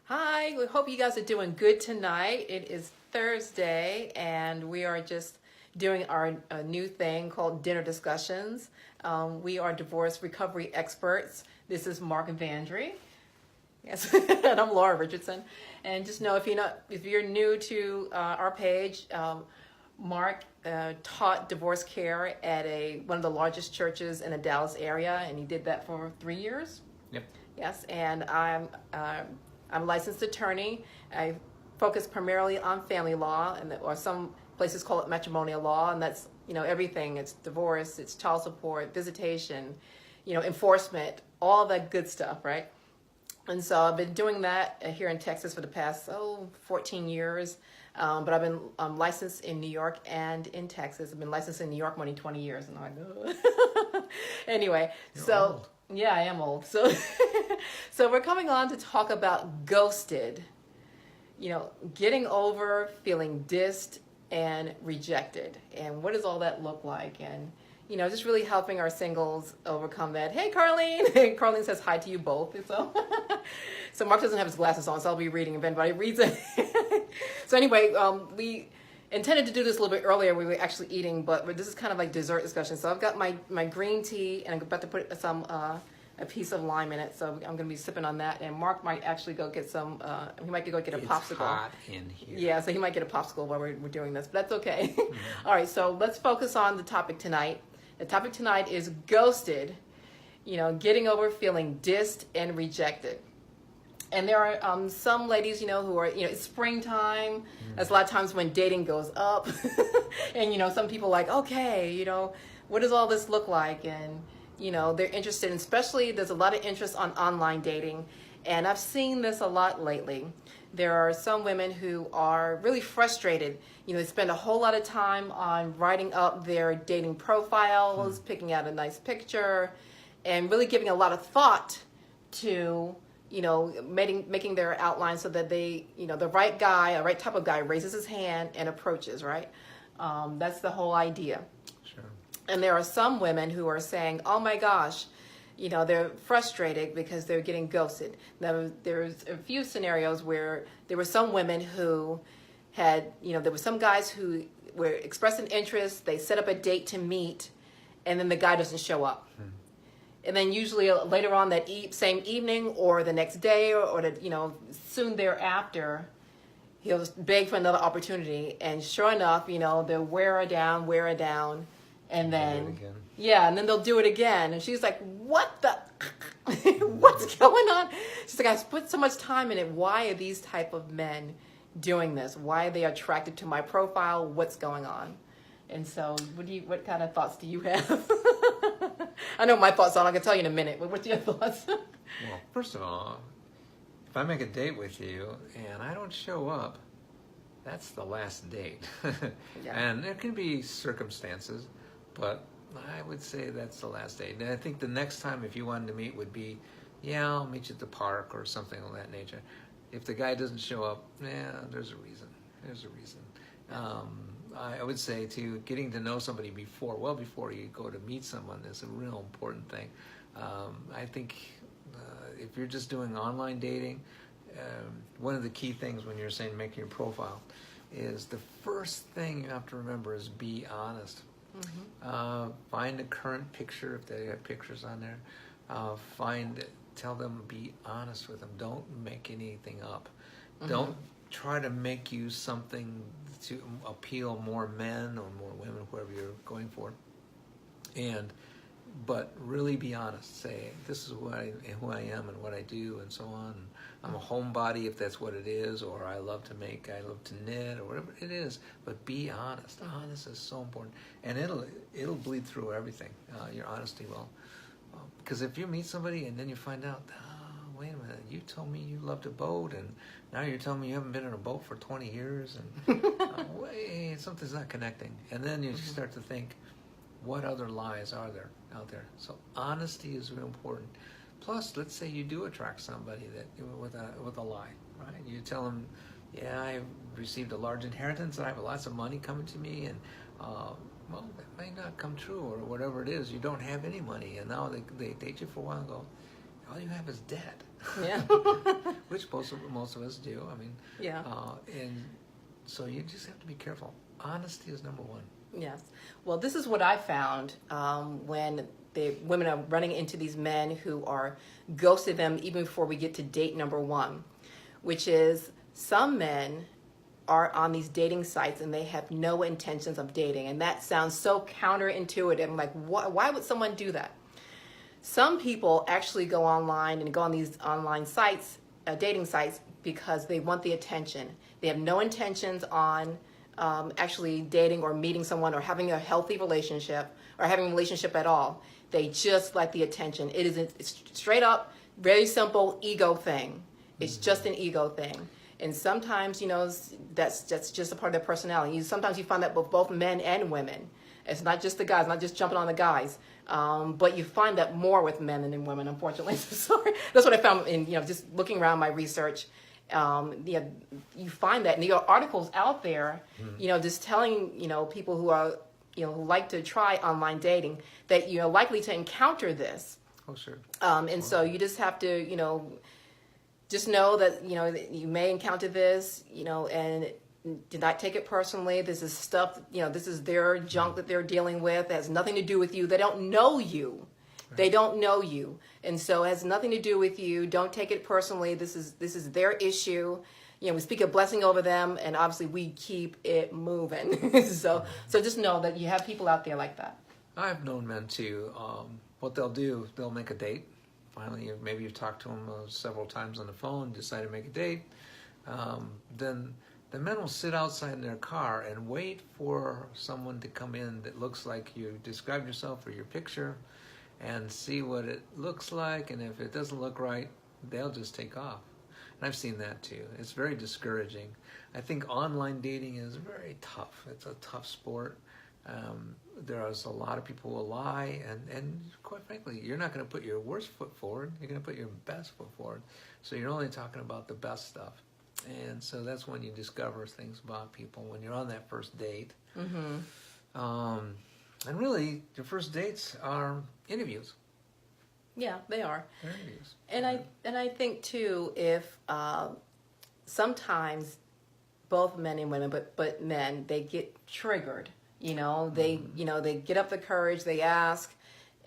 Hi, we hope you guys are doing good tonight. It is Thursday, and we are just doing our new thing called dinner discussions. We are divorce recovery experts. This is Mark and Vandre. Yes, and I'm Laura Richardson. And just know if you're new to our page, Mark taught divorce care at one of the largest churches in the Dallas area, and he did that for 3 years. Yep. Yes, and I'm a licensed attorney. I focus primarily on family law, or some places call it matrimonial law, and that's everything. It's divorce, it's child support, visitation, enforcement, all that good stuff, right? And so I've been doing that here in Texas for the past 14 years. But I've been licensed in New York and in Texas. I've been licensed in New York more than 20 years. And I'm like, anyway, You're so old. yeah, I am old. So, so we're coming on to talk about ghosted. Getting over feeling dissed and rejected, and what does all that look like? And just really helping our singles overcome that. Hey, Carlene. Carlene says hi to you both. So, so Mark doesn't have his glasses on, so I'll be reading if anybody reads it. So anyway, we intended to do this a little bit earlier. We were actually eating, but this is kind of like dessert discussion. So I've got my green tea, and I'm about to put a piece of lime in it. So I'm going to be sipping on that. And Mark might actually go get some. He might go get a popsicle. It's hot in here. Yeah, so he might get a popsicle while we're doing this, but that's okay. All right, so let's focus on the topic tonight. The topic tonight is ghosted. Getting over feeling dissed and rejected. And there are some ladies, who are, it's springtime. That's a lot of times when dating goes up. And, some people are like, okay, what does all this look like? And, they're interested in, especially there's a lot of interest on online dating. And I've seen this a lot lately. There are some women who are really frustrated. They spend a whole lot of time on writing up their dating profiles, picking out a nice picture, and really giving a lot of thought to making their outline so that they, the right type of guy raises his hand and approaches, right? That's the whole idea. Sure. And there are some women who are saying, oh my gosh, they're frustrated because they're getting ghosted. Now, there's a few scenarios where there were some women who had, there were some guys who were expressing interest, they set up a date to meet, and then the guy doesn't show up. And then usually later on that same evening or the next day or soon thereafter, he'll just beg for another opportunity. And sure enough, they'll wear her down. And then, and then they'll do it again. And she's like, what the, what's going on? She's like, I put so much time in it. Why are these type of men doing this? Why are they attracted to my profile? What's going on? And so what kind of thoughts do you have? I know my thoughts on. I can tell you in a minute. But what's your thoughts? Well, first of all, if I make a date with you and I don't show up, that's the last date. Yeah. And there can be circumstances, but I would say that's the last date. And I think the next time if you wanted to meet would be, I'll meet you at the park or something of that nature. If the guy doesn't show up, there's a reason. I would say too, getting to know somebody before you go to meet someone is a real important thing. I think if you're just doing online dating, one of the key things when you're saying making your profile is the first thing you have to remember is be honest. Find a current picture if they have pictures on there. Tell them, be honest with them. Don't make anything up. Don't try to make you something to appeal more men or more women, whoever you're going for. But really be honest. Say, this is who I am and what I do and so on. I'm a homebody if that's what it is, or I love to knit, or whatever it is. But be honest. Honest is so important, and it'll bleed through everything. Your honesty will, because if you meet somebody and then you find out, wait a minute, you told me you loved a boat, and now you're telling me you haven't been in a boat for 20 years, and wait, something's not connecting. And then you start to think, what other lies are there out there? So honesty is real important. Plus, let's say you do attract somebody with a lie, right? You tell them, I received a large inheritance, and I have lots of money coming to me, and it may not come true, or whatever it is. You don't have any money, and now they date you for a while and go, all you have is debt. Yeah. which most of us do. I mean, Yeah. And so you just have to be careful. Honesty is number one. Yes. Well, this is what I found when the women are running into these men who are ghosting them even before we get to date number one, which is some men are on these dating sites and they have no intentions of dating. And that sounds so counterintuitive. I'm like, why would someone do that? Some people actually go online and go on these online sites, dating sites, because they want the attention. They have no intentions on actually dating or meeting someone or having a healthy relationship or having a relationship at all. They just like the attention. It's straight up, very simple ego thing. It's just an ego thing. And sometimes, that's just a part of their personality. Sometimes you find that with both men and women. It's not just the guys, not just jumping on the guys. But you find that more with men than in women, unfortunately. Sorry. That's what I found in, just looking around my research. You find that, and there are articles out there, just telling, people who are, who like to try online dating that you're likely to encounter this. Oh, sure. And so you just have to, just know that, that you may encounter this, and do not take it personally. This is stuff, this is their junk that they're dealing with. It has nothing to do with you. They don't know you. Right. They don't know you. And so it has nothing to do with you. Don't take it personally. This is their issue. We speak a blessing over them, and obviously we keep it moving. So just know that you have people out there like that. I've known men too. What they'll do, they'll make a date. Finally, maybe you've talked to them several times on the phone, decide to make a date. Then the men will sit outside in their car and wait for someone to come in that looks like you described yourself or your picture, and see what it looks like. And if it doesn't look right, they'll just take off. And I've seen that too. It's very discouraging. I think online dating is very tough. It's a tough sport. There's a lot of people who will lie, and quite frankly, you're not going to put your worst foot forward. You're going to put your best foot forward. So you're only talking about the best stuff. And so that's when you discover things about people, when you're on that first date. Mm-hmm. And really, your first dates are interviews. Yeah, they are. They're interviews. And I think too, if sometimes both men and women, but men, they get triggered. They get up the courage, they ask,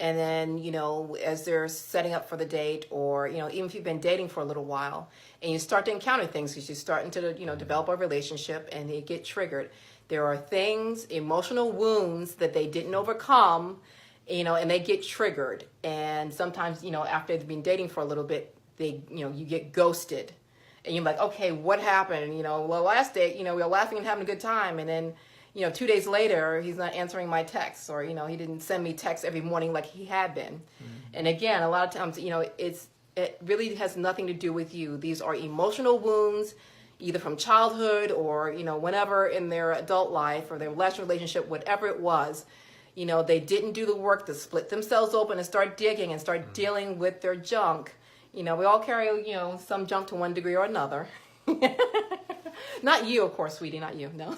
and then, as they're setting up for the date, or, even if you've been dating for a little while, and you start to encounter things because you're starting to, develop a relationship, and they get triggered. There are things, emotional wounds that they didn't overcome, and they get triggered. And sometimes, after they've been dating for a little bit, you get ghosted. And you're like, okay, what happened? Well, last date, we were laughing and having a good time, and then 2 days later, he's not answering my texts, or, he didn't send me texts every morning like he had been. Mm-hmm. And again, a lot of times, it really has nothing to do with you. These are emotional wounds, either from childhood or, whenever in their adult life or their last relationship, whatever it was, they didn't do the work to split themselves open and start digging and start dealing with their junk. We all carry, some junk to one degree or another. Not you, of course, sweetie, not you, no.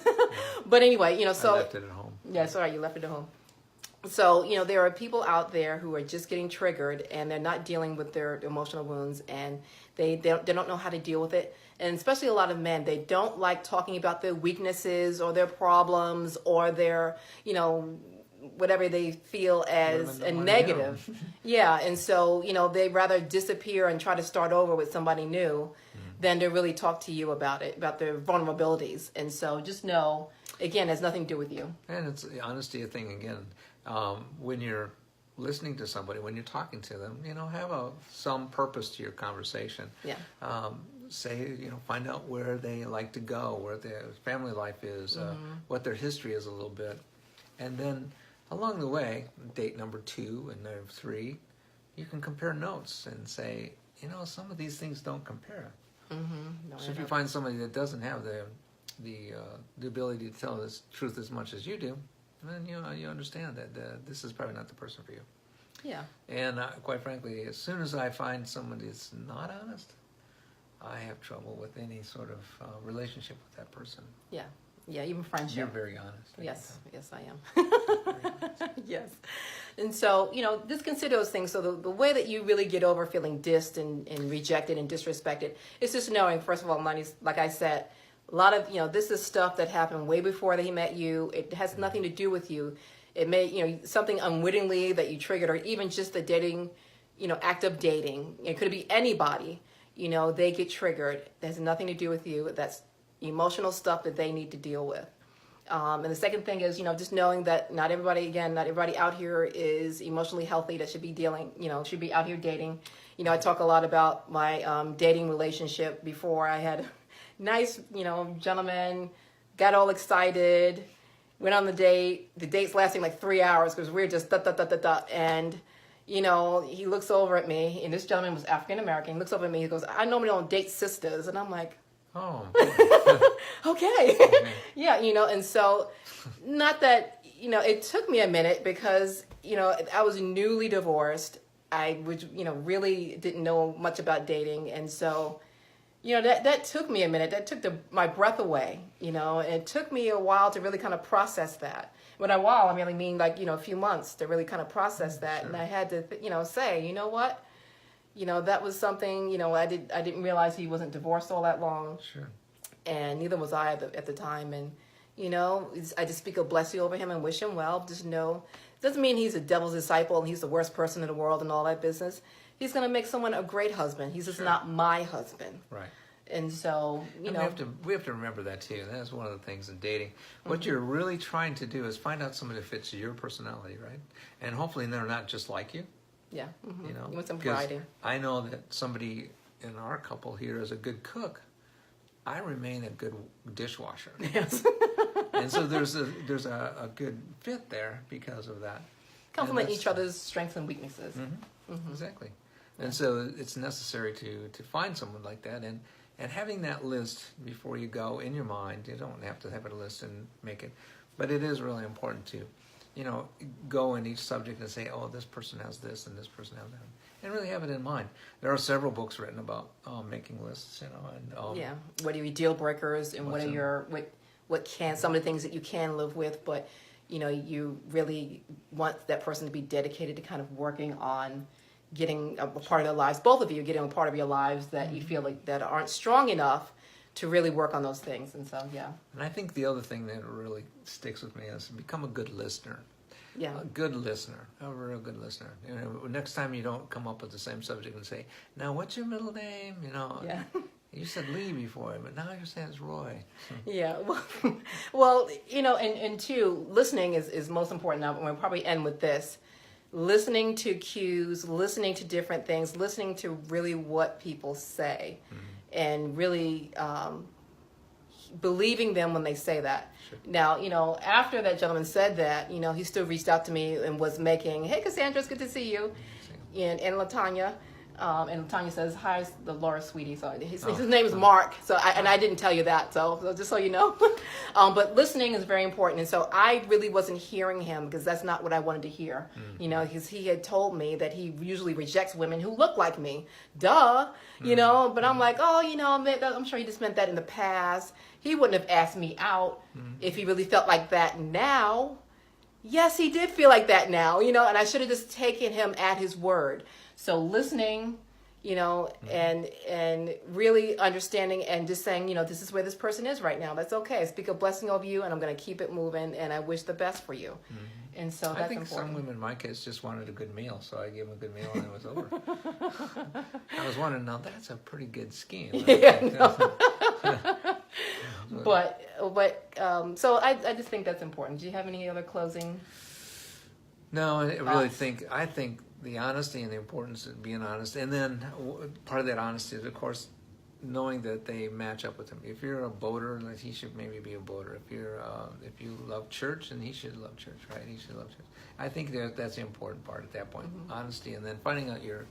But anyway, so. I left it at home. Yeah, sorry, you left it at home. So, there are people out there who are just getting triggered, and they're not dealing with their emotional wounds, and they don't know how to deal with it. And especially a lot of men, they don't like talking about their weaknesses or their problems or their, whatever they feel as a negative. Yeah, and so, they'd rather disappear and try to start over with somebody new than to really talk to you about it, about their vulnerabilities. And so just know, again, it has nothing to do with you. And it's the honesty thing again. When you're listening to somebody, when you're talking to them, have some purpose to your conversation. Yeah. Find out where they like to go, where their family life is, what their history is a little bit. And then along the way, date number 2 and number 3, you can compare notes and say, some of these things don't compare. Mm-hmm. No, so if you find somebody that doesn't have the ability to tell the truth as much as you do, then you understand that this is probably not the person for you. Yeah. And quite frankly, as soon as I find somebody that's not honest, I have trouble with any sort of relationship with that person. Yeah. Yeah, even friendship. You're very honest. Yes, yes, I am. Yes. And so, just consider those things. So the way that you really get over feeling dissed and rejected and disrespected is just knowing, first of all, like I said, a lot of, this is stuff that happened way before that he met you. It has nothing to do with you. It may, something unwittingly that you triggered, or even just the dating, act of dating. It could be anybody, they get triggered. It has nothing to do with you. That's emotional stuff that they need to deal with. And the second thing is, just knowing that not everybody out here is emotionally healthy that should be should be out here dating. I talk a lot about my dating relationship before. I had a nice, gentleman, got all excited, went on the date. The date's lasting like 3 hours because we're just da. And, he looks over at me, and this gentleman was African American. He looks over at me, he goes, I normally don't date sisters. And I'm like, oh, okay. Yeah, and so not that, it took me a minute because, I was newly divorced. I was, really didn't know much about dating. And so, that took me a minute. That took my breath away, and it took me a while to really kind of process that. When I really mean like, a few months to really kind of process that. Sure. And I had to, say, you know what? That was something, I didn't realize he wasn't divorced all that long. Sure. And neither was I at the time. And, I just speak a blessing over him and wish him well. Just know, doesn't mean he's a devil's disciple and he's the worst person in the world and all that business. He's going to make someone a great husband. He's just not my husband. Right. And so, we have to remember that too. That's one of the things in dating. What you're really trying to do is find out somebody that fits your personality, right? And hopefully they're not just like you. Yeah. Mm-hmm. You want some variety. I know that somebody in our couple here is a good cook. I remain a good dishwasher. Yes. And so there's a good fit there because of that. Complement each other's strengths and weaknesses. Mm-hmm. Mm-hmm. Exactly. And so it's necessary to find someone like that, and having that list before you go in your mind. You don't have to have a list and make it, but it is really important to, go in each subject and say, oh, this person has this and this person has that, and really have it in mind. There are several books written about making lists, and what are your deal breakers and what are your some of the things that you can live with, but you really want that person to be dedicated to kind of working on getting a part of their lives, both of you getting a part of your lives that you feel like that aren't strong enough to really work on those things. And so, yeah. And I think the other thing that really sticks with me is become a good listener. Yeah. A good listener, a real good listener. Next time you don't come up with the same subject and say, now what's your middle name? Yeah. You said Lee before, but now you're saying it's Roy. Yeah. Well, and two, listening is most important. Now, we'll probably end with this. Listening to cues, listening to different things, listening to really what people say, and really believing them when they say that. Sure. Now, after that gentleman said that, he still reached out to me and was making, hey, Cassandra, it's good to see you, and LaTanya. And Tanya says, hi, the Laura sweetie. So his name is Mark. So I didn't tell you that. So just so you know. But listening is very important. And so I really wasn't hearing him because that's not what I wanted to hear. Because he had told me that he usually rejects women who look like me. Duh. But I'm like, I'm sure he just meant that in the past. He wouldn't have asked me out if he really felt like that now. Yes, he did feel like that now, and I should have just taken him at his word. So listening, and really understanding and just saying, this is where this person is right now. That's okay. I speak a blessing over you, and I'm going to keep it moving, and I wish the best for you. And so that's I think important. some women in my case just wanted a good meal, so I gave them a good meal and it was over. I was wondering, now that's a pretty good scheme. But so I just think that's important. Do you have any other closing? No, I think the honesty and the importance of being honest, and then part of that honesty is, of course, knowing that they match up with him. If you're a boater, then he should maybe be a boater. If you love church, then he should love church, right? He should love church. I think that's the important part at that point, honesty, and then finding out your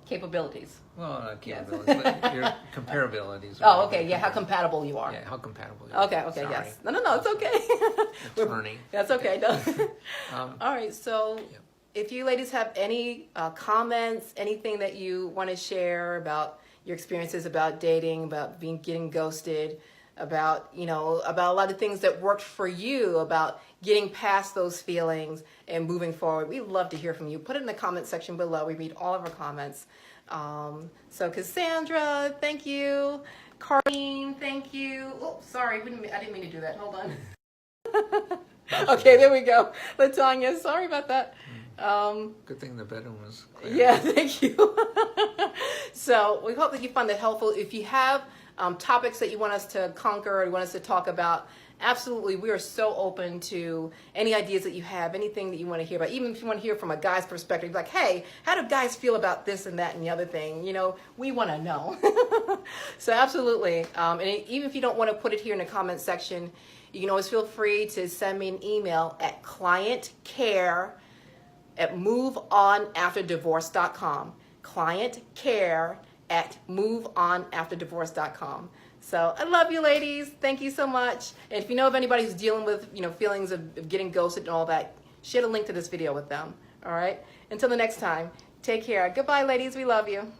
Capabilities. Well, not capabilities, but your comparabilities. Oh, okay, yeah, how compatible you are. Yeah, how compatible you are. Okay, Sorry. yes. No, it's okay. Attorney. That's okay. No. All right, so if you ladies have any comments, anything that you want to share about your experiences about dating, about getting ghosted, about, you know, about a lot of things that worked for you, about getting past those feelings and moving forward. We'd love to hear from you. Put it in the comment section below. We read all of our comments. So Cassandra, thank you. Carlene, thank you. Oh, sorry, I didn't mean to do that. Hold on. Okay, there we go. Latanya, sorry about that. Good thing the bedroom was clear. Yeah, thank you. So we hope that you found that helpful. If you have topics that you want us to conquer or you want us to talk about, absolutely, we are so open to any ideas that you have, anything that you want to hear about. Even if you want to hear from a guy's perspective, like, hey, how do guys feel about this and that and the other thing? You know, we want to know. So absolutely. And even if you don't want to put it here in the comment section, you can always feel free to send me an email at clientcare@moveonafterdivorce.com. clientcare@moveonafterdivorce.com. So I love you, ladies. Thank you so much. And if you know of anybody who's dealing with, you know, feelings of getting ghosted and all that, share the link to this video with them. All right. Until the next time, take care. Goodbye, ladies. We love you.